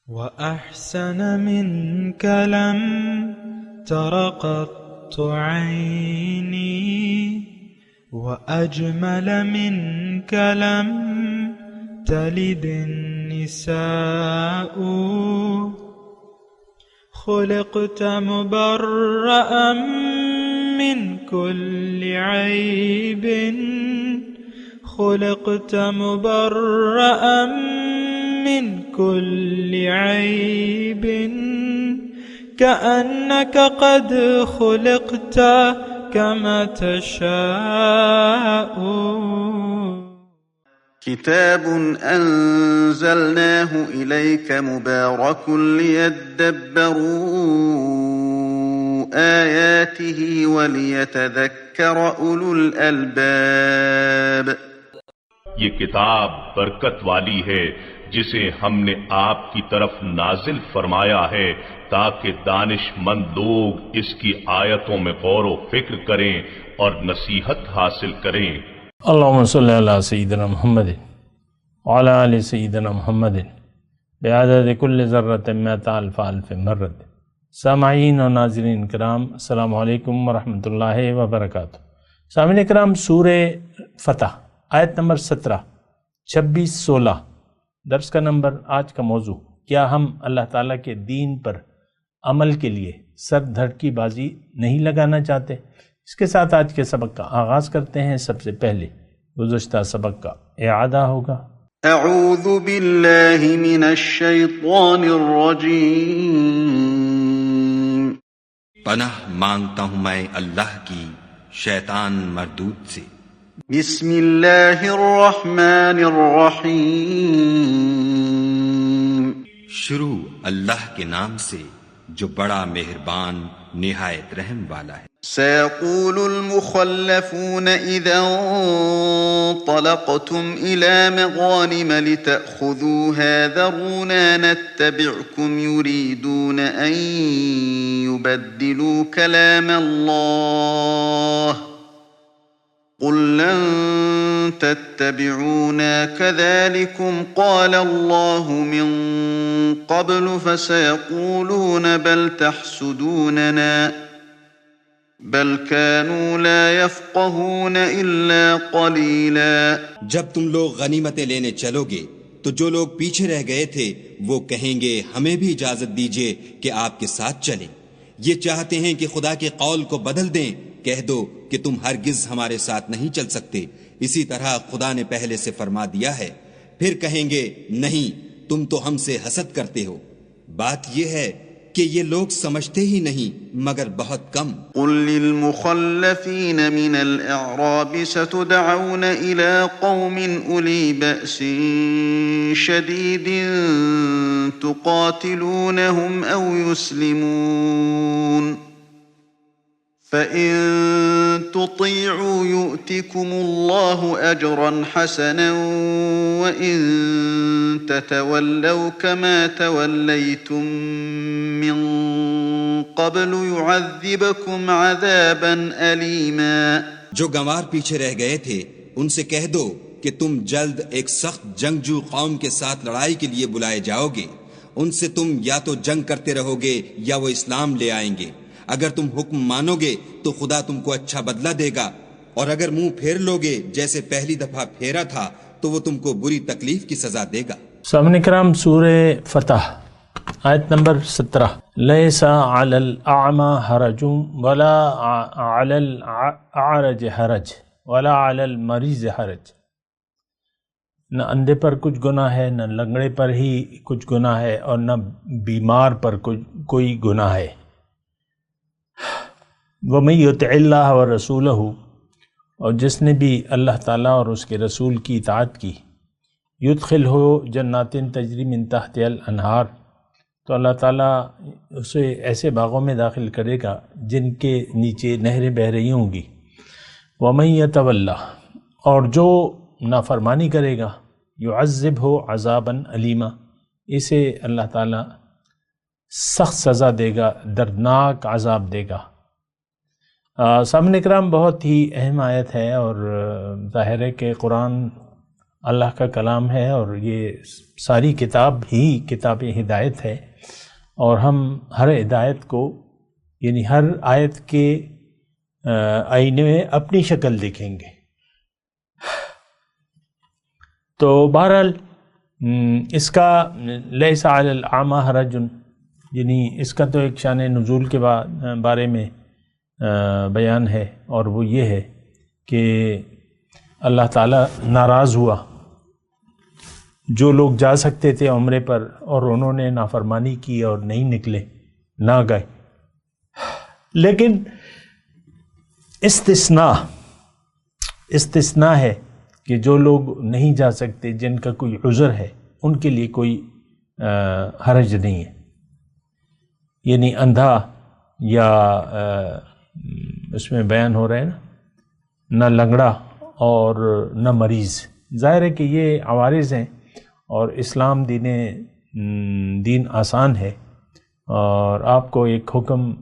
وأحسن منك لم تر قط عيني وأجمل منك لم تلد النساء خلقت مبرأ من كل عيب خلقت مبرأ من كل عيب كأنك قد خلقت كما تشاء. كتاب أنزلناه إليك مبارك ليدبروا آياته وليتذكر أولو الألباب. یہ کتاب برکت والی ہے جسے ہم نے آپ کی طرف نازل فرمایا ہے تاکہ دانش مند لوگ اس کی آیتوں میں غور و فکر کریں اور نصیحت حاصل کریں. اللہم صلی علی سیدنا محمد وعلی آل سیدنا محمد بعدد کل ذرۃ مئۃ الف الف مرۃ. سامعین و ناظرین کرام، السلام علیکم ورحمۃ اللہ وبرکاتہ. سامعین کرام، سورہ فتح آیت نمبر 17، 26، 16 درس کا نمبر. آج کا موضوع، کیا ہم اللہ تعالیٰ کے دین پر عمل کے لیے سر دھڑ کی بازی نہیں لگانا چاہتے؟ اس کے ساتھ آج کے سبق کا آغاز کرتے ہیں. سب سے پہلے گزشتہ سبق کا اعادہ ہوگا. اعوذ باللہ من الشیطان الرجیم. پناہ مانگتا ہوں میں اللہ کی شیطان مردود سے. بسم اللہ الرحمن الرحیم. شروع اللہ کے نام سے جو بڑا مہربان نہایت رحم والا ہے. سيقول المخلفون إذا انطلقتم إلى مغانم لتأخذوها ذرونا نتبعكم يريدون أن يبدلوا كلام الله قل لن تتبعونا كذلكم قال الله من قبل فسيقولون بل تحسدوننا بل كانوا لا يفقهون إلا قليلا. جب تم لوگ غنیمتیں لینے چلو گے تو جو لوگ پیچھے رہ گئے تھے وہ کہیں گے ہمیں بھی اجازت دیجیے کہ آپ کے ساتھ چلیں. یہ چاہتے ہیں کہ خدا کے قول کو بدل دیں. کہہ دو کہ تم ہرگز ہمارے ساتھ نہیں چل سکتے، اسی طرح خدا نے پہلے سے فرما دیا ہے. پھر کہیں گے نہیں، تم تو ہم سے حسد کرتے ہو. بات یہ ہے کہ یہ لوگ سمجھتے ہی نہیں مگر بہت کم. قل للمخلفین من الاعراب ستدعون الى قوم اولی بأس شدید تقاتلونهم او يسلمون فَإِن تُطِيعُوا يُؤْتِكُمُ اللَّهُ أَجْرًا حَسَنًا وَإِن تَتَوَلَّوْا كَمَا تَوَلَّيْتُم مِّن قَبْلُ يُعَذِّبْكُمْ عَذَابًا أَلِيمًا. جو گنوار پیچھے رہ گئے تھے ان سے کہہ دو کہ تم جلد ایک سخت جنگجو قوم کے ساتھ لڑائی کے لیے بلائے جاؤ گے. ان سے تم یا تو جنگ کرتے رہو گے یا وہ اسلام لے آئیں گے. اگر تم حکم مانو گے تو خدا تم کو اچھا بدلہ دے گا، اور اگر منہ پھیر لوگے جیسے پہلی دفعہ پھیرا تھا تو وہ تم کو بری تکلیف کی سزا دے گا. سامعین کرام، سورہ فتح آیت نمبر 17. لیس علی الاعمى حرج ولا علی الاعرج حرج ولا علی المریض حرج. نہ اندھے پر کچھ گناہ ہے، نہ لنگڑے پر ہی کچھ گناہ ہے، اور نہ بیمار پر کوئی گناہ ہے. وَمَن يُطِعِ اللَّهَ وَرَسُولَهُ، اور جس نے بھی اللہ تعالیٰ اور اس کے رسول کی اطاعت کی، يُدْخِلْهُ جَنَّاتٍ تَجْرِی مِن تَحْتِهَا الْأَنْہَار، تو اللہ تعالیٰ اسے ایسے باغوں میں داخل کرے گا جن کے نیچے نہریں بہہ رہی ہوں گی. وَمَن يَتَوَلَّ، اور جو نافرمانی کرے گا، يُعَذِّبْهُ عَذَابًا عَلِیمًا، اسے اللہ تعالیٰ سخت سزا دے گا، دردناک عذاب دے گا. سامعین کرام، بہت ہی اہم آیت ہے، اور ظاہر ہے کہ قرآن اللہ کا کلام ہے اور یہ ساری کتاب ہی کتاب ہدایت ہے، اور ہم ہر ہدایت کو یعنی ہر آیت کے آئینے میں اپنی شکل دیکھیں گے۔ تو بہرحال اس کا لیس علی الاعمی حرج، یعنی اس کا تو ایک شان نزول کے بارے میں بیان ہے، اور وہ یہ ہے کہ اللہ تعالیٰ ناراض ہوا، جو لوگ جا سکتے تھے عمرے پر اور انہوں نے نافرمانی کی اور نہیں نکلے، نہ گئے۔ لیکن استثناء ہے کہ جو لوگ نہیں جا سکتے، جن کا کوئی عذر ہے، ان کے لیے کوئی حرج نہیں ہے، یعنی اندھا یا اس میں بیان ہو رہا ہے نہ لنگڑا اور نہ مریض۔ ظاہر ہے کہ یہ عوارض ہیں، اور اسلام دین آسان ہے، اور آپ کو ایک حکم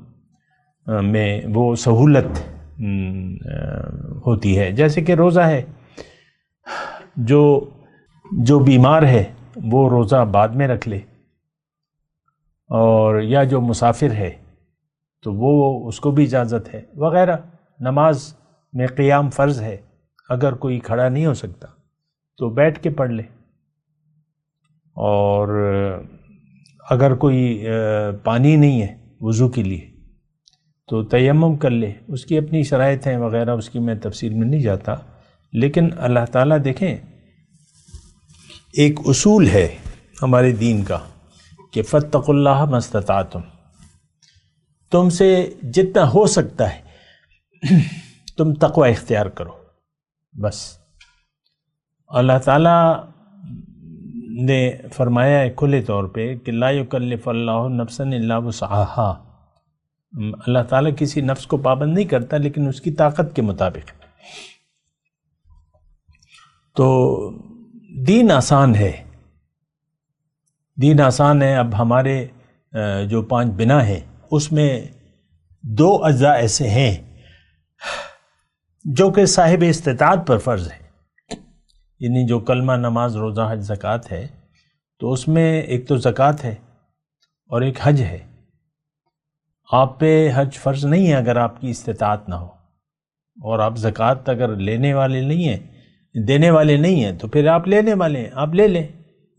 میں وہ سہولت ہوتی ہے، جیسے کہ روزہ ہے، جو بیمار ہے وہ روزہ بعد میں رکھ لے، اور یا جو مسافر ہے تو وہ اس کو بھی اجازت ہے وغیرہ۔ نماز میں قیام فرض ہے، اگر کوئی کھڑا نہیں ہو سکتا تو بیٹھ کے پڑھ لے، اور اگر کوئی پانی نہیں ہے وضو کے لیے تو تیمم کر لے، اس کی اپنی شرائط ہیں وغیرہ، اس کی میں تفصیل میں نہیں جاتا۔ لیکن اللہ تعالیٰ دیکھیں ایک اصول ہے ہمارے دین کا کہ فاتقوا اللہ ما استطعتم، تم سے جتنا ہو سکتا ہے تم تقوی اختیار کرو، بس۔ اللہ تعالیٰ نے فرمایا ہے کھلے طور پہ کہ لا یکلف اللہ نفسا الا وسعها، اللہ تعالیٰ کسی نفس کو پابند نہیں کرتا لیکن اس کی طاقت کے مطابق۔ تو دین آسان ہے، دین آسان ہے۔ اب ہمارے جو 5 بنا ہیں اس میں 2 اجزاء ایسے ہیں جو کہ صاحب استطاعت پر فرض ہے، یعنی جو کلمہ، نماز، روزہ، حج، زکوٰۃ ہے، تو اس میں ایک تو زکوٰۃ ہے اور ایک حج ہے۔ آپ پہ حج فرض نہیں ہے اگر آپ کی استطاعت نہ ہو، اور آپ زکوٰۃ اگر لینے والے نہیں ہیں، دینے والے نہیں ہیں، تو پھر آپ لینے والے ہیں، آپ لے لیں،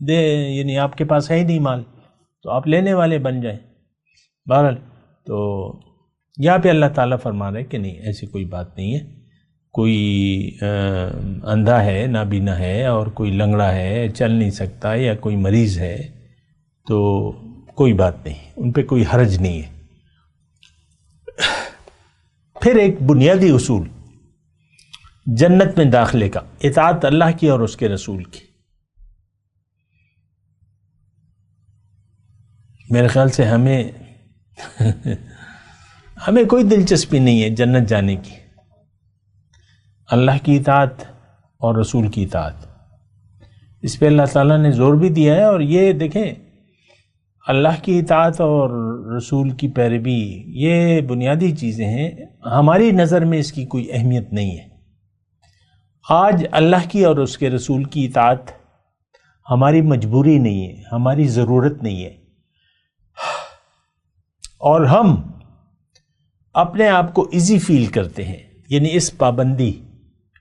یعنی آپ کے پاس ہے ہی نہیں مال تو آپ لینے والے بن جائیں۔ بہرحال تو یہاں پہ اللہ تعالیٰ فرما رہے کہ نہیں، ایسی کوئی بات نہیں ہے، کوئی اندھا ہے، نابینا ہے، اور کوئی لنگڑا ہے، چل نہیں سکتا، یا کوئی مریض ہے، تو کوئی بات نہیں، ان پہ کوئی حرج نہیں ہے۔ پھر ایک بنیادی اصول جنت میں داخلے کا، اطاعت اللہ کی اور اس کے رسول کی۔ میرے خیال سے ہمیں کوئی دلچسپی نہیں ہے جنت جانے کی، اللہ کی اطاعت اور رسول کی اطاعت، اس پہ اللہ تعالیٰ نے زور بھی دیا ہے۔ اور یہ دیکھیں، اللہ کی اطاعت اور رسول کی پیروی یہ بنیادی چیزیں ہیں، ہماری نظر میں اس کی کوئی اہمیت نہیں ہے۔ آج اللہ کی اور اس کے رسول کی اطاعت ہماری مجبوری نہیں ہے، ہماری ضرورت نہیں ہے، اور ہم اپنے آپ کو ایزی فیل کرتے ہیں، یعنی اس پابندی،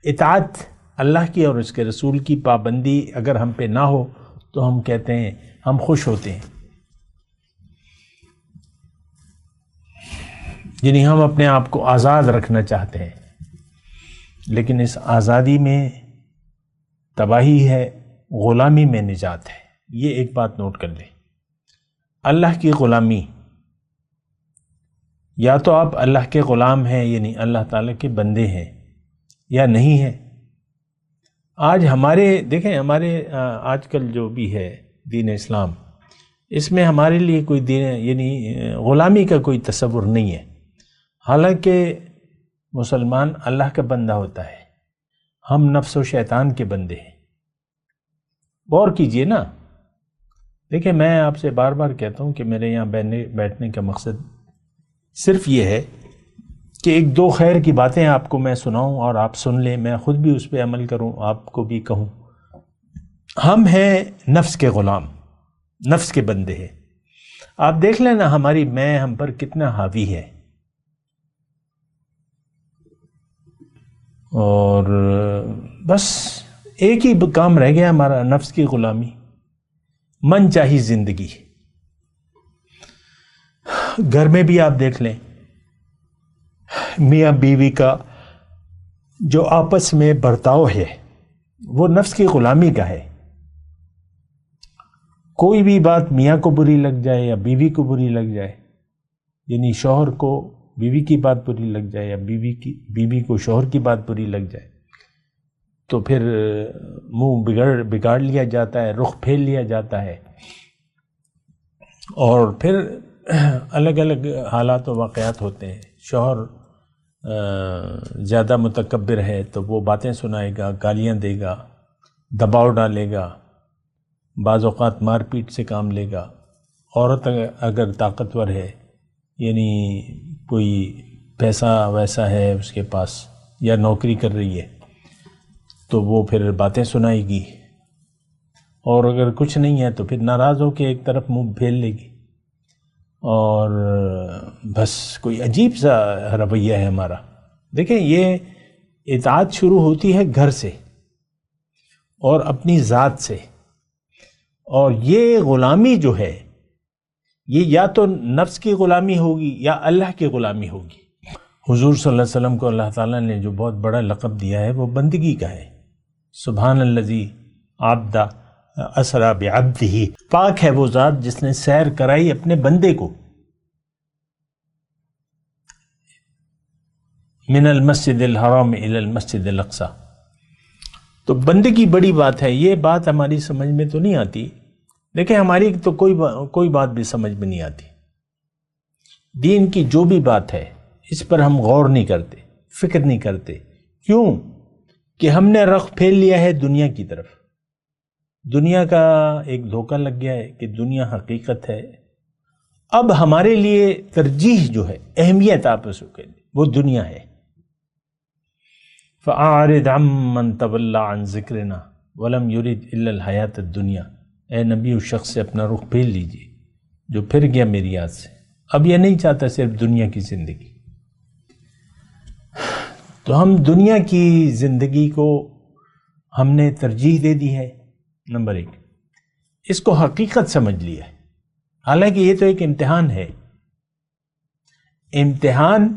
اطاعت اللہ کی اور اس کے رسول کی پابندی اگر ہم پہ نہ ہو تو ہم کہتے ہیں، ہم خوش ہوتے ہیں، یعنی ہم اپنے آپ کو آزاد رکھنا چاہتے ہیں۔ لیکن اس آزادی میں تباہی ہے، غلامی میں نجات ہے۔ یہ ایک بات نوٹ کر لیں، اللہ کی غلامی، یا تو آپ اللہ کے غلام ہیں، یعنی اللہ تعالیٰ کے بندے ہیں، یا نہیں ہیں۔ آج دیکھیں ہمارے آج کل جو بھی ہے دین اسلام، اس میں ہمارے لیے کوئی دین یعنی غلامی کا کوئی تصور نہیں ہے، حالانکہ مسلمان اللہ کا بندہ ہوتا ہے، ہم نفس و شیطان کے بندے ہیں۔ غور کیجئے نا، دیکھیں میں آپ سے بار بار کہتا ہوں کہ میرے یہاں بیٹھنے کا مقصد صرف یہ ہے کہ 1-2 خیر کی باتیں آپ کو میں سناؤں اور آپ سن لیں، میں خود بھی اس پہ عمل کروں، آپ کو بھی کہوں، ہم ہیں نفس کے غلام، نفس کے بندے ہیں۔ آپ دیکھ لیں نا ہماری میں ہم پر کتنا حاوی ہے، اور بس ایک ہی کام رہ گیا ہمارا، نفس کی غلامی، من چاہی زندگی۔ گھر میں بھی آپ دیکھ لیں میاں بیوی کا جو آپس میں برتاؤ ہے وہ نفس کی غلامی کا ہے۔ کوئی بھی بات میاں کو بری لگ جائے یا بیوی کو بری لگ جائے، یعنی شوہر کو بیوی کی بات بری لگ جائے یا بیوی کو شوہر کی بات بری لگ جائے تو پھر منہ بگاڑ لیا جاتا ہے، رخ پھیر لیا جاتا ہے، اور پھر الگ الگ حالات و واقعات ہوتے ہیں۔ شوہر زیادہ متکبر ہے تو وہ باتیں سنائے گا، گالیاں دے گا، دباؤ ڈالے گا، بعض اوقات مار پیٹ سے کام لے گا۔ عورت اگر طاقتور ہے، یعنی کوئی پیسہ ویسا ہے اس کے پاس یا نوکری کر رہی ہے تو وہ پھر باتیں سنائے گی، اور اگر کچھ نہیں ہے تو پھر ناراض ہو کے ایک طرف منہ پھیر لے گی، اور بس کوئی عجیب سا رویہ ہے ہمارا۔ دیکھیں یہ اطاعت شروع ہوتی ہے گھر سے اور اپنی ذات سے، اور یہ غلامی جو ہے یہ یا تو نفس کی غلامی ہوگی یا اللہ کی غلامی ہوگی۔ حضور صلی اللہ علیہ وسلم کو اللہ تعالیٰ نے جو بہت بڑا لقب دیا ہے وہ بندگی کا ہے۔ سبحان الذی عبد اسرا بعبدہ، پاک ہے وہ ذات جس نے سیر کرائی اپنے بندے کو من المسجد الحرام الی المسجد الاقصی۔ تو بندگی بڑی بات ہے، یہ بات ہماری سمجھ میں تو نہیں آتی، دیکھیں ہماری تو کوئی بات بھی سمجھ میں نہیں آتی۔ دین کی جو بھی بات ہے اس پر ہم غور نہیں کرتے، فکر نہیں کرتے، کیوں کہ ہم نے رخ پھیر لیا ہے دنیا کی طرف۔ دنیا کا ایک دھوکہ لگ گیا ہے کہ دنیا حقیقت ہے۔ اب ہمارے لیے ترجیح جو ہے، اہمیت آپ اس کو وہ دنیا ہے۔ فَأَعْرِضْ عَمَّنْ تَوَلَّى عَنْ ذِكْرِنَا وَلَمْ يُرِدْ إِلَّا الْحَيَاةَ الدُّنْيَا۔ اے نبی اس شخص سے اپنا رخ پھیر لیجئے جو پھر گیا میری یاد سے، اب یہ نہیں چاہتا صرف دنیا کی زندگی۔ تو ہم دنیا کی زندگی کو ہم نے ترجیح دے دی ہے، نمبر ایک، اس کو حقیقت سمجھ لیا ہے، حالانکہ یہ تو ایک امتحان ہے۔ امتحان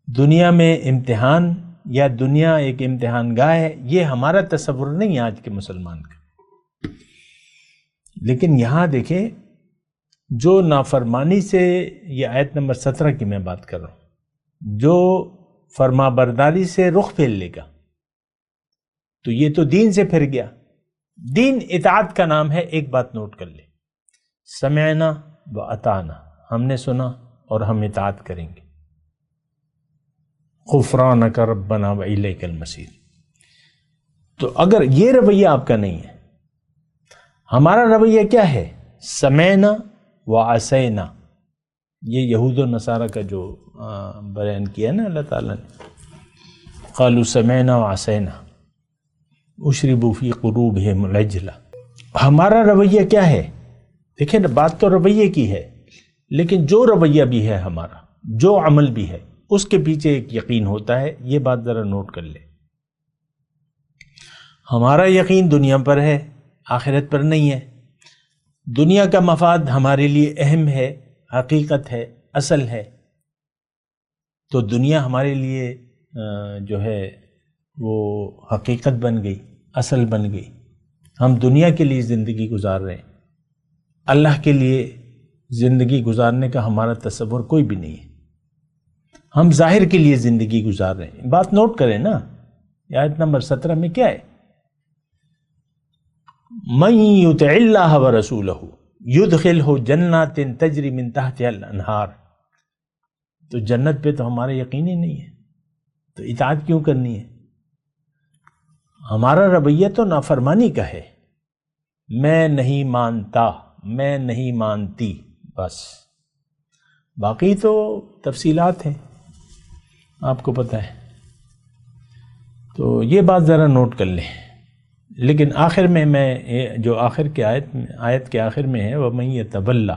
دنیا میں امتحان یا دنیا ایک امتحان گاہ ہے، یہ ہمارا تصور نہیں ہے آج کے مسلمان کا۔ لیکن یہاں دیکھیں جو نافرمانی سے، یہ آیت نمبر 17 کی میں بات کر رہا ہوں، جو فرما برداری سے رخ پھیر لے گا تو یہ تو دین سے پھر گیا۔ دین اطاعت کا نام ہے، ایک بات نوٹ کر لے، سمعنا و اطعنا، ہم نے سنا اور ہم اطاعت کریں گے۔ غفرانک ربنا و الیک المصیر۔ تو اگر یہ رویہ آپ کا نہیں ہے، ہمارا رویہ کیا ہے؟ سمعنا و عصینا۔ یہ یہود و نصارہ کا جو بیان کیا نا اللہ تعالیٰ نے، قالوا سمعنا و عصینا اشربوا فی قلوبہم العجل۔ ہمارا رویہ کیا ہے؟ دیکھیں بات تو رویے کی ہے، لیکن جو رویہ بھی ہے ہمارا، جو عمل بھی ہے، اس کے پیچھے ایک یقین ہوتا ہے۔ یہ بات ذرا نوٹ کر لیں، ہمارا یقین دنیا پر ہے، آخرت پر نہیں ہے۔ دنیا کا مفاد ہمارے لیے اہم ہے، حقیقت ہے، اصل ہے، تو دنیا ہمارے لیے جو ہے وہ حقیقت بن گئی، اصل بن گئی۔ ہم دنیا کے لیے زندگی گزار رہے ہیں، اللہ کے لیے زندگی گزارنے کا ہمارا تصور کوئی بھی نہیں ہے۔ ہم ظاہر کے لیے زندگی گزار رہے ہیں۔ بات نوٹ کریں نا، آیت نمبر 17 میں کیا ہے؟ مَن یُطِعِ اللَّهَ وَرَسُولَهُ یُدْخِلْهُ جَنَّاتٍ تَجْرِی مِن تَحْتِہَا الْأَنْہَارُ۔ تو جنت پہ تو ہمارا یقین ہی نہیں ہے، تو اطاعت کیوں کرنی ہے؟ ہمارا رویہ تو نافرمانی کا ہے، میں نہیں مانتا، میں نہیں مانتی، بس۔ باقی تو تفصیلات ہیں، آپ کو پتہ ہے۔ تو یہ بات ذرا نوٹ کر لیں، لیکن آخر میں جو آخر کے آیت کے آخر میں ہے وَمَن يَتَوَلَّ،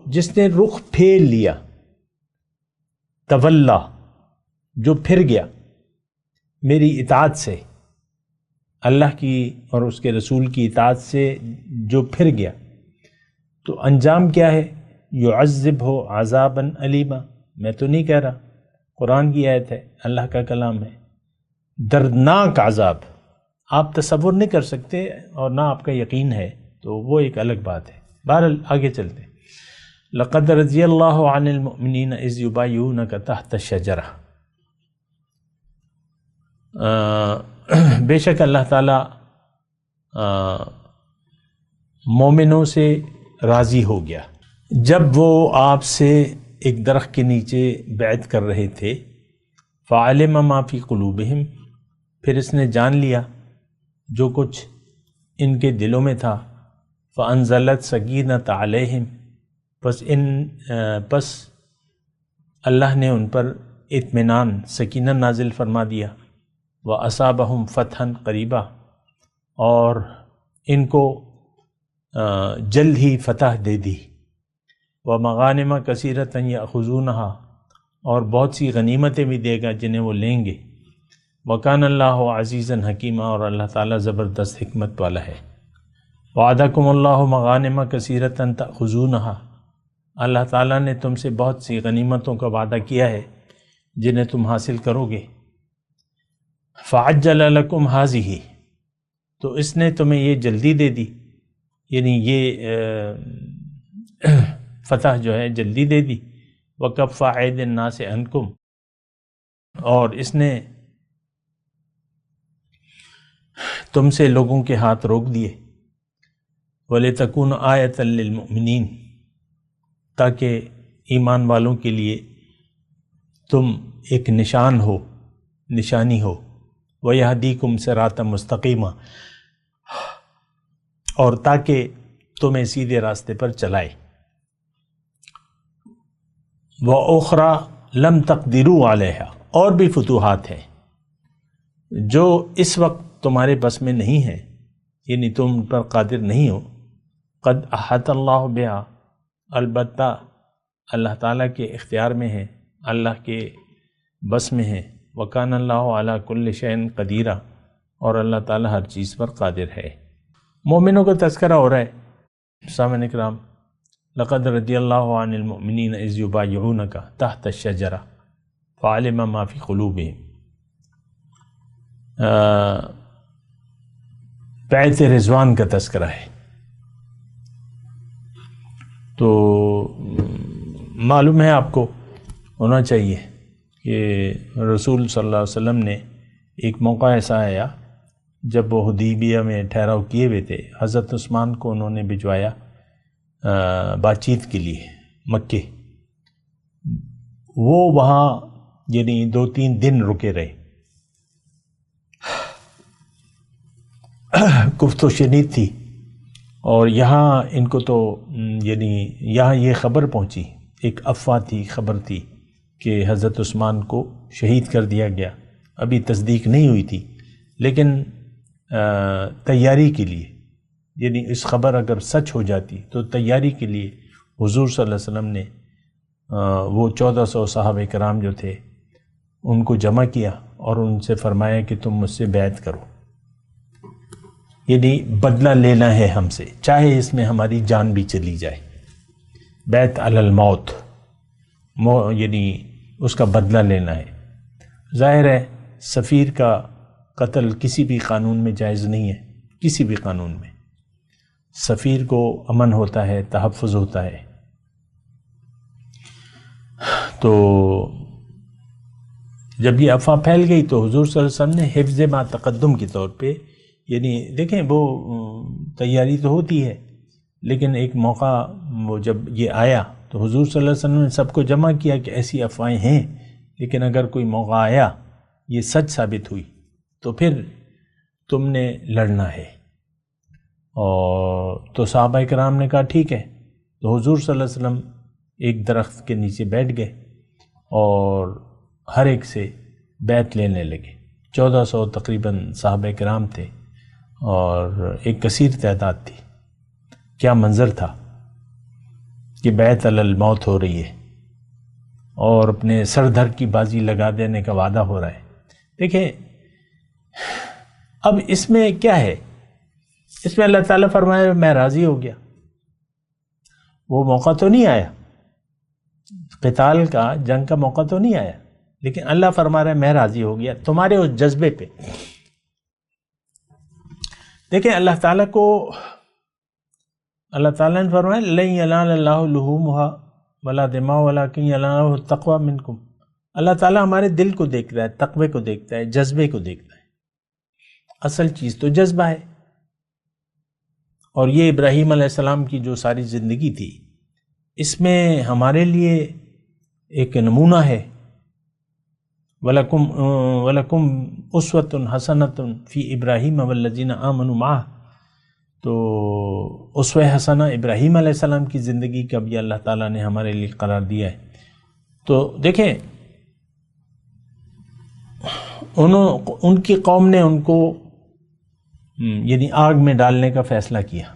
جس نے رخ پھیر لیا، تولا جو پھر گیا میری اطاعت سے، اللہ کی اور اس کے رسول کی اطاعت سے جو پھر گیا، تو انجام کیا ہے؟ یعذبہ عذابا علیما، میں تو نہیں کہہ رہا، قرآن کی آیت ہے، اللہ کا کلام ہے، دردناک عذاب آپ تصور نہیں کر سکتے اور نہ آپ کا یقین ہے، تو وہ ایک الگ بات ہے۔ بہرحال آگے چلتے ہیں۔ لقد رضی اللہ عن المؤمنین اذ یبایعونک تحت الشجرہ، بے شک اللہ تعالیٰ مومنوں سے راضی ہو گیا جب وہ آپ سے ایک درخت کے نیچے بیعت کر رہے تھے، فعلم ما فی قلوبہم، پھر اس نے جان لیا جو کچھ ان کے دلوں میں تھا، فانزلت سکینۃ علیہم، پس اللہ نے ان پر اطمینان سکینہ نازل فرما دیا، وَأَصَابَهُمْ فَتْحًا قَرِيبًا، اور ان کو جلد ہی فتح دے دی، وَمَغَانِمَ كَثِيرَةً يَأْخُذُونَهَا، اور بہت سی غنیمتیں بھی دے گا جنہیں وہ لیں گے، وَكَانَ اللَّهُ عَزِيزًا حَكِيمًا، اور اللہ تعالیٰ زبردست حکمت والا ہے، وَعَدَكُمُ اللَّهُ مَغَانِمَ كَثِيرَةً تَأْخُذُونَهَا، اللہ تعالیٰ نے تم سے بہت سی غنیمتوں کا وعدہ کیا ہے جنہیں تم حاصل کرو گے، فَعَجَّلَ لَكُمْ هَٰذِهِ، تو اس نے تمہیں یہ جلدی دے دی، یعنی یہ فتح جو ہے جلدی دے دی، وَكَفَّ أَيْدِيَ النَّاسِ عَنْكُمْ، اور اس نے تم سے لوگوں کے ہاتھ روک دیے، وَلِتَكُونَ آیَةً لِّلْمُؤْمِنِينَ، تاکہ ایمان والوں کے لیے تم ایک نشانی ہو، وَيَهْدِيكُمْ صِرَاطًا مُسْتَقِيمًا، اور تاکہ تمہیں سیدھے راستے پر چلائے، وَأُخْرَى لَمْ تَقْدِرُوا عَلَيْهَا، اور بھی فتوحات ہیں جو اس وقت تمہارے بس میں نہیں ہیں، یعنی تم ان پر قادر نہیں ہو، قد احاط اللہ بہا، البتہ اللہ تعالیٰ کے اختیار میں ہے، اللہ کے بس میں ہے، وکان اللہ علی کل شیء قدیر، اور اللہ تعالیٰ ہر چیز پر قادر ہے۔ مومنوں کا تذکرہ ہو رہا ہے۔ سامعین اکرام، لقد رضی اللہ عن المؤمنین اذ یبایعونک تحت الشجرہ فعلم ما فی قلوبہم، بیعت رضوان کا تذکرہ ہے۔ تو معلوم ہے آپ کو، ہونا چاہیے کہ رسول صلی اللہ علیہ وسلم نے ایک موقع ایسا آیا جب وہ حدیبیہ میں ٹھہراؤ کیے ہوئے تھے، حضرت عثمان کو انہوں نے بھجوایا بات چیت کے لیے مکے، وہ وہاں یعنی 2-3 دن رکے رہے، گفت و شنید تھی، اور یہاں ان کو تو یعنی یہاں یہ خبر پہنچی، ایک افواہ تھی، خبر تھی کہ حضرت عثمان کو شہید کر دیا گیا، ابھی تصدیق نہیں ہوئی تھی، لیکن تیاری کے لیے، یعنی اس خبر اگر سچ ہو جاتی تو تیاری کے لیے حضور صلی اللہ علیہ وسلم نے وہ 1400 صحابہ کرام جو تھے ان کو جمع کیا اور ان سے فرمایا کہ تم مجھ سے بیعت کرو، یعنی بدلہ لینا ہے ہم سے، چاہے اس میں ہماری جان بھی چلی جائے، بیعت علی الموت، یعنی اس کا بدلہ لینا ہے۔ ظاہر ہے سفیر کا قتل کسی بھی قانون میں جائز نہیں ہے، کسی بھی قانون میں سفیر کو امن ہوتا ہے، تحفظ ہوتا ہے۔ تو جب یہ افواہ پھیل گئی تو حضور صلی اللہ علیہ وسلم نے حفظ ما تقدم کے طور پہ، یعنی دیکھیں وہ تیاری تو ہوتی ہے، لیکن ایک موقع وہ جب یہ آیا تو حضور صلی اللہ علیہ وسلم نے سب کو جمع کیا کہ ایسی افواہیں ہیں، لیکن اگر کوئی موقع آیا یہ سچ ثابت ہوئی تو پھر تم نے لڑنا ہے۔ اور تو صحابہ کرام نے کہا ٹھیک ہے، تو حضور صلی اللہ علیہ وسلم ایک درخت کے نیچے بیٹھ گئے اور ہر ایک سے بیعت لینے لگے، 1400 تقریباً صحابہ کرام تھے اور ایک کثیر تعداد تھی. کیا منظر تھا کہ بیعت علی الموت ہو رہی ہے اور اپنے سر دھر کی بازی لگا دینے کا وعدہ ہو رہا ہے. دیکھیں اب اس میں کیا ہے، اس میں اللہ تعالیٰ فرمایا میں راضی ہو گیا. وہ موقع تو نہیں آیا، قتال کا، جنگ کا موقع تو نہیں آیا، لیکن اللہ فرما رہا ہے میں راضی ہو گیا تمہارے اس جذبے پہ. دیکھیں اللہ تعالیٰ کو، اللہ تعالیٰ نے فرمایا لن ینال اللہ لحومها ولا دماء ولکن ینالہ التقوی منکم. اللہ تعالیٰ ہمارے دل کو دیکھتا ہے، تقوی کو دیکھتا ہے، جذبے کو دیکھتا ہے. اصل چیز تو جذبہ ہے. اور یہ ابراہیم علیہ السلام کی جو ساری زندگی تھی، اس میں ہمارے لیے ایک نمونہ ہے. وَلَكُمْ أُسْوَةٌ حَسَنَةٌ فِي إِبْرَاهِيمَ وَالَّذِينَ آمَنُوا مَعَهُ. تو اسوہ حسنہ ابراہیم علیہ السلام کی زندگی کا بھی اللہ تعالیٰ نے ہمارے لیے قرار دیا ہے. تو دیکھیں ان کی قوم نے ان کو یعنی آگ میں ڈالنے کا فیصلہ کیا،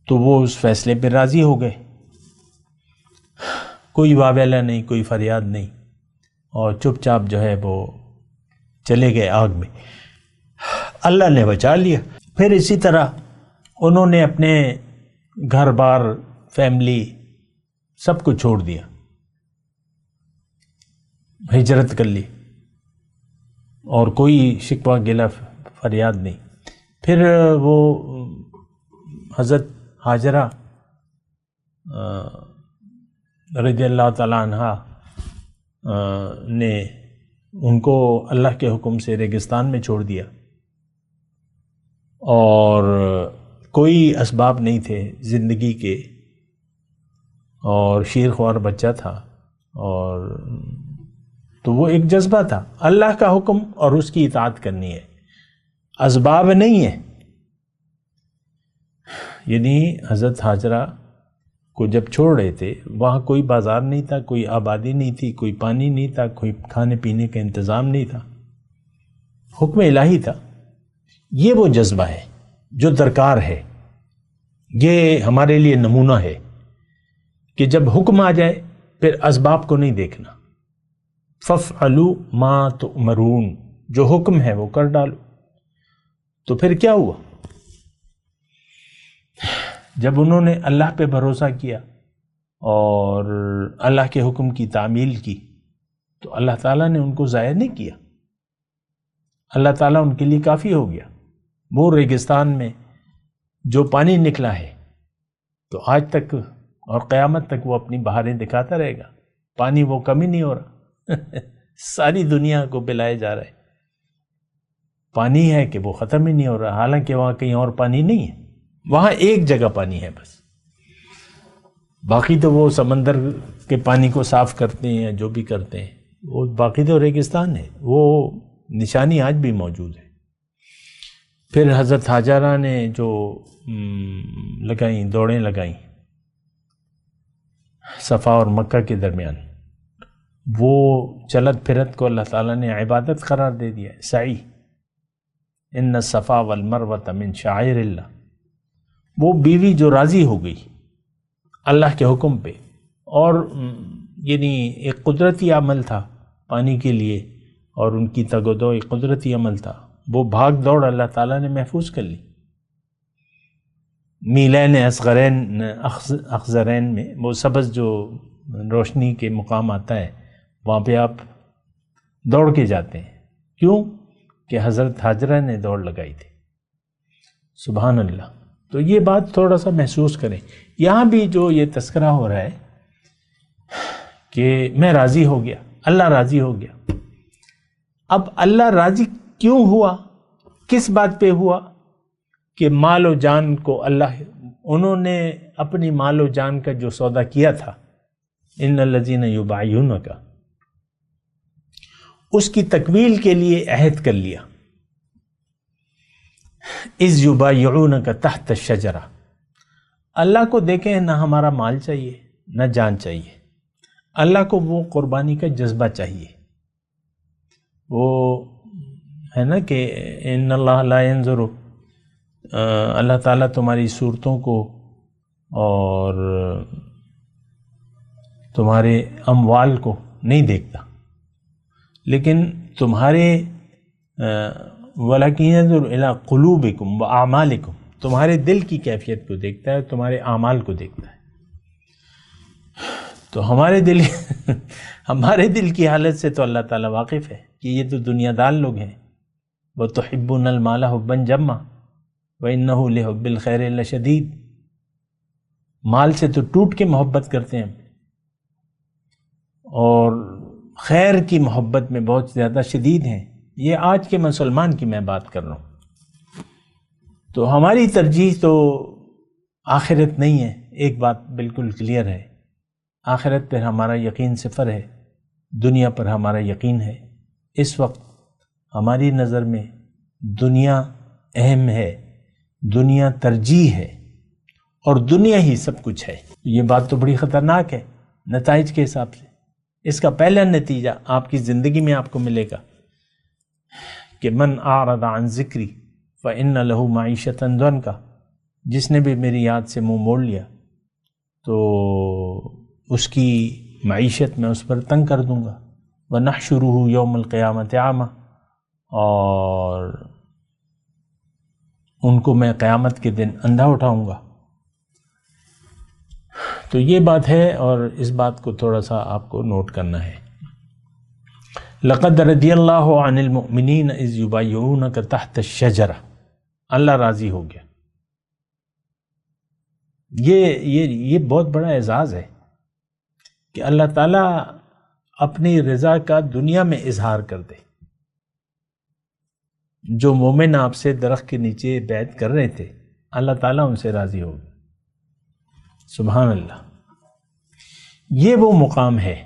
تو وہ اس فیصلے پہ راضی ہو گئے. کوئی واویلا نہیں، کوئی فریاد نہیں، اور چپ چاپ جو ہے وہ چلے گئے آگ میں. اللہ نے بچا لیا. پھر اسی طرح انہوں نے اپنے گھر بار، فیملی، سب کو چھوڑ دیا، ہجرت کر لی، اور کوئی شکوہ گلہ فریاد نہیں. پھر وہ حضرت ہاجرہ رضی اللہ تعالیٰ عنہا نے ان کو اللہ کے حکم سے ریگستان میں چھوڑ دیا، اور کوئی اسباب نہیں تھے زندگی کے، اور شیر خوار بچہ تھا، اور تو وہ ایک جذبہ تھا اللہ کا حکم اور اس کی اطاعت کرنی ہے، اسباب نہیں ہے. یعنی حضرت ہاجرہ کو جب چھوڑ رہے تھے، وہاں کوئی بازار نہیں تھا، کوئی آبادی نہیں تھی، کوئی پانی نہیں تھا، کوئی کھانے پینے کا انتظام نہیں تھا، حکم الہی تھا. یہ وہ جذبہ ہے جو درکار ہے. یہ ہمارے لیے نمونہ ہے کہ جب حکم آ جائے پھر اسباب کو نہیں دیکھنا. فَافْعَلُوا مَا تُؤْمَرُونَ، جو حکم ہے وہ کر ڈالو. تو پھر کیا ہوا؟ جب انہوں نے اللہ پہ بھروسہ کیا اور اللہ کے حکم کی تعمیل کی، تو اللہ تعالیٰ نے ان کو ضائع نہیں کیا. اللہ تعالیٰ ان کے لیے کافی ہو گیا. وہ ریگستان میں جو پانی نکلا ہے، تو آج تک اور قیامت تک وہ اپنی بہاریں دکھاتا رہے گا. پانی وہ کمی نہیں ہو رہا ساری دنیا کو پلایا جا رہا ہے. پانی ہے کہ وہ ختم ہی نہیں ہو رہا، حالانکہ وہاں کہیں اور پانی نہیں ہے، وہاں ایک جگہ پانی ہے بس. باقی تو وہ سمندر کے پانی کو صاف کرتے ہیں یا جو بھی کرتے ہیں، وہ باقی تو ریگستان ہے. وہ نشانی آج بھی موجود ہے. پھر حضرت ہاجرہ نے جو دوڑیں لگائیں صفا اور مکہ کے درمیان، وہ چلت پھرت کو اللہ تعالیٰ نے عبادت قرار دے دیا. سعی، ان الصفا والمروۃ من شعائر اللہ. وہ بیوی جو راضی ہو گئی اللہ کے حکم پہ، اور یعنی ایک قدرتی عمل تھا پانی کے لیے، اور ان کی تگ و دو ایک قدرتی عمل تھا، وہ بھاگ دوڑ اللہ تعالیٰ نے محفوظ کر لی. میلین اصغرین اخضرین میں وہ سبز جو روشنی کے مقام آتا ہے، وہاں پہ آپ دوڑ کے جاتے ہیں. کیوں؟ کہ حضرت ہاجرہ نے دوڑ لگائی تھی. سبحان اللہ. تو یہ بات تھوڑا سا محسوس کریں. یہاں بھی جو یہ تذکرہ ہو رہا ہے کہ میں راضی ہو گیا، اللہ راضی ہو گیا. اب اللہ راضی کیوں ہوا؟ کس بات پہ ہوا؟ کہ مال و جان کو انہوں نے اپنی مال و جان کا جو سودا کیا تھا، ان الذین یبایعونک، اس کی تکمیل کے لیے عہد کر لیا. اذ یبایعونک تحت الشجرہ. اللہ کو دیکھیں، نہ ہمارا مال چاہیے نہ جان چاہیے، اللہ کو وہ قربانی کا جذبہ چاہیے. وہ ہے نا کہ ان اللہ لا ينظر، اللہ تعالیٰ تمہاری صورتوں کو اور تمہارے اموال کو نہیں دیکھتا، لیکن تمہارے وَلَكِنْ يَنظُرُ إِلَىٰ قُلُوبِكُمْ وَأَعْمَالِكُمْ، تمہارے دل کی کیفیت کو دیکھتا ہے، تمہارے اعمال کو دیکھتا ہے۔ تو ہمارے دل کی حالت سے تو اللہ تعالیٰ واقف ہے کہ یہ تو دنیا دار لوگ ہیں۔ وَتُحِبُّونَ الْمَالَ حُبًّا جَمًّا وَإِنَّهُ لِحُبِّ الْخَيْرِ لَشَدِيدٌ، مال سے تو ٹوٹ کے محبت کرتے ہیں اور خیر کی محبت میں بہت زیادہ شدید ہیں۔ یہ آج کے مسلمان کی میں بات کر رہا ہوں۔ تو ہماری ترجیح تو آخرت نہیں ہے، ایک بات بالکل کلیئر ہے، آخرت پر ہمارا یقین صفر ہے، دنیا پر ہمارا یقین ہے۔ اس وقت ہماری نظر میں دنیا اہم ہے، دنیا ترجیح ہے، اور دنیا ہی سب کچھ ہے۔ یہ بات تو بڑی خطرناک ہے نتائج کے حساب سے۔ اس کا پہلا نتیجہ آپ کی زندگی میں آپ کو ملے گا کہ من اعرض عن ذکری فإن له معیشة ضنکا، جس نے بھی میری یاد سے منہ موڑ لیا تو اس کی معیشت میں اس پر تنگ کر دوں گا۔ وَنَحْشُرُهُ يَوْمَ الْقِيَامَةِ عَامًا، اور ان کو میں قیامت کے دن اندھا اٹھاؤں گا۔ تو یہ بات ہے، اور اس بات کو تھوڑا سا آپ کو نوٹ کرنا ہے۔ لَقَدْ رَضِيَ اللَّهُ عَنِ الْمُؤْمِنِينَ إِذْ يُبَايِعُونَكَ تَحْتَ الشَّجَرَةِ، اللہ راضی ہو گیا۔ یہ بہت بڑا اعزاز ہے کہ اللہ تعالیٰ اپنی رضا کا دنیا میں اظہار کر دے۔ جو مومن آپ سے درخت کے نیچے بیعت کر رہے تھے، اللہ تعالیٰ ان سے راضی ہو گیا۔ سبحان اللہ۔ یہ وہ مقام ہے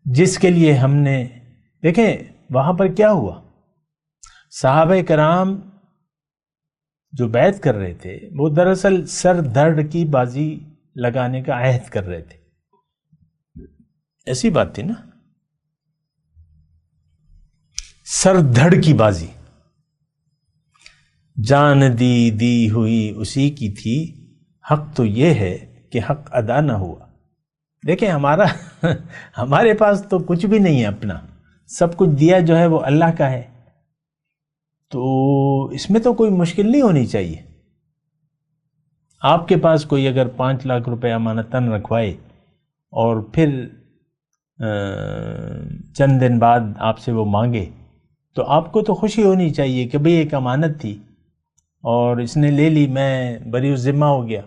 جس کے لیے ہم نے، دیکھیں وہاں پر کیا ہوا، صحابہ کرام جو بیعت کر رہے تھے وہ دراصل سر دھڑ کی بازی لگانے کا عہد کر رہے تھے۔ ایسی بات تھی نا، سر دھڑ کی بازی، جان دی ہوئی اسی کی تھی، حق تو یہ ہے کہ حق ادا نہ ہوا۔ دیکھیں ہمارے پاس تو کچھ بھی نہیں ہے اپنا، سب کچھ دیا جو ہے وہ اللہ کا ہے، تو اس میں تو کوئی مشکل نہیں ہونی چاہیے۔ آپ کے پاس کوئی اگر 5 لاکھ روپے امانتاً رکھوائے اور پھر چند دن بعد آپ سے وہ مانگے، تو آپ کو تو خوشی ہونی چاہیے کہ بھئی ایک امانت تھی اور اس نے لے لی، میں بری الذمہ ہو گیا۔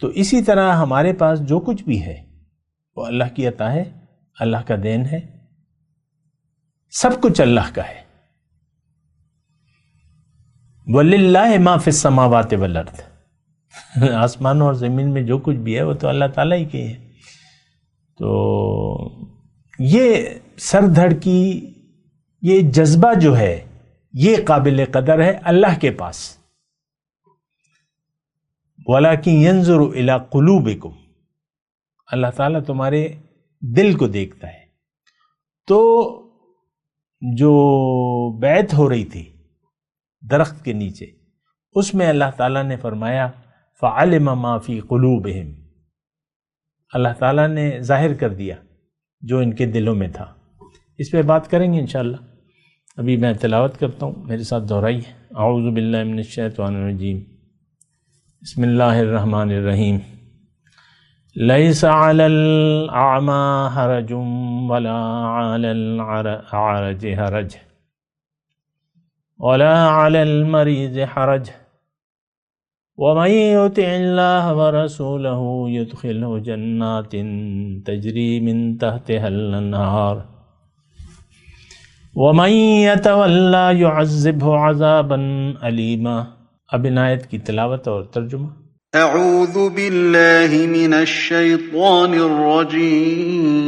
تو اسی طرح ہمارے پاس جو کچھ بھی ہے وہ اللہ کی عطا ہے، اللہ کا دین ہے، سب کچھ اللہ کا ہے۔ وَلِلَّهِ مَا فِي السَّمَاوَاتِ وَالْأَرْضِ، آسمانوں اور زمین میں جو کچھ بھی ہے وہ تو اللہ تعالیٰ ہی کے ہے۔ تو یہ سر دھڑ کی یہ جذبہ جو ہے یہ قابل قدر ہے اللہ کے پاس۔ وَلَكِنْ يَنْظُرُ إِلَىٰ قُلُوبِكُمْ، اللہ تعالیٰ تمہارے دل کو دیکھتا ہے۔ تو جو بیعت ہو رہی تھی درخت کے نیچے، اس میں اللہ تعالیٰ نے فرمایا فَعَلِمَ مَا فِي قُلُوبِهِمْ، اللہ تعالیٰ نے ظاہر کر دیا جو ان کے دلوں میں تھا۔ اس پہ بات کریں گے انشاءاللہ۔ ابھی میں تلاوت کرتا ہوں، میرے ساتھ دہرائیے۔ اعوذ باللہ من الشیطان الرجیم، بسم اللہ الرحمن الرحیم۔ لیس علی الاعمى حرج ولا علی العرج حرج ولا علی المریض حرج ومن يطع الله ورسوله يدخله جنات تجری من تحتها الانہار ومن يتولى يعذبه عذابا علیما۔ اب ان آیت کی تلاوت اور ترجمہ۔ اعوذ باللہ من الشیطان الرجیم،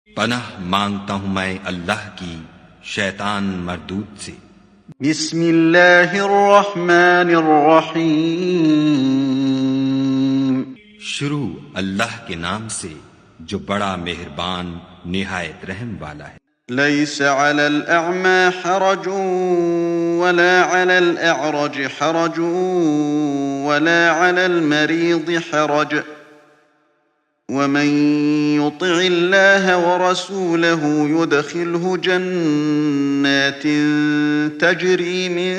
پناہ مانگتا ہوں میں اللہ کی شیطان مردود سے۔ بسم اللہ الرحمن الرحیم، شروع اللہ کے نام سے جو بڑا مہربان نہایت رحم والا ہے۔ ليس على الأعمى حرج ولا على الأعرج حرج ولا على المريض حرج ومن يطع الله ورسوله يدخله جنات تجري من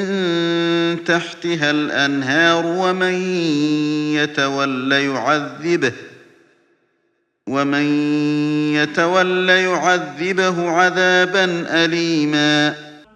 تحتها الأنهار ومن يتول يعذبه عذابا أليما۔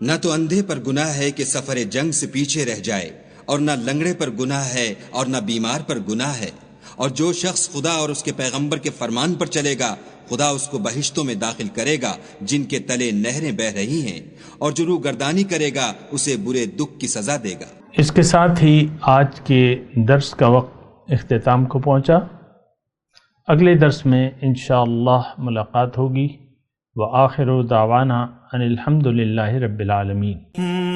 نہ تو اندھے پر گناہ ہے کہ سفر جنگ سے پیچھے رہ جائے، اور نہ لنگڑے پر گناہ ہے، اور نہ بیمار پر گناہ ہے، اور جو شخص خدا اور اس کے پیغمبر کے فرمان پر چلے گا خدا اس کو بہشتوں میں داخل کرے گا جن کے تلے نہریں بہہ رہی ہیں، اور جو روگردانی کرے گا اسے برے دکھ کی سزا دے گا۔ اس کے ساتھ ہی آج کے درس کا وقت اختتام کو پہنچا۔ اگلے درس میں انشاءاللہ ملاقات ہوگی۔ وآخر دعوانا ان الحمد للہ رب العالمین۔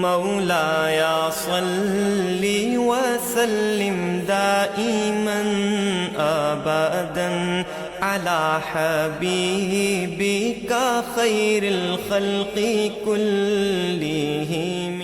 مولایا صلی وسلم دائما ابدا علی حبیبک خیر الخلق کلہم۔